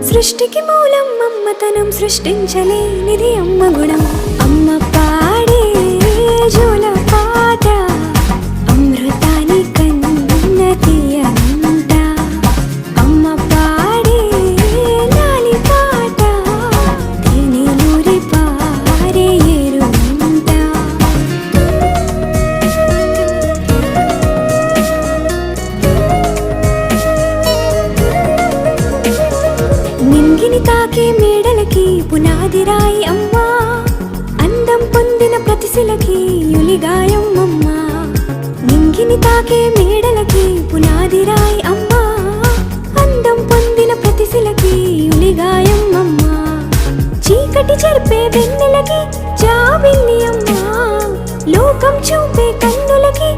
సృష్టికి మూలం అమ్మతనం, సృష్టించలేనిది అమ్మ గుణం. అమ్మ పాడే జోల పాట అమృతాని కన్న తీయనంట. అమ్మ పాడే లాలి పాట తేనెలూరి పారే ఏరుంట. నింగిని తాకే మేడలకి పునాది రాయి అమ్మా, అందం పొందిన ప్రతిశిలకి యులిగాయం అమ్మా. నింగిని తాకే మేడలకి పునాది రాయి అమ్మా, అందం పొందిన ప్రతిశిలకి యులిగాయం అమ్మా. చీకటి చెరిపే వెన్నెలకి జాబిల్లి అమ్మా, లోకం చూపే కన్నులకి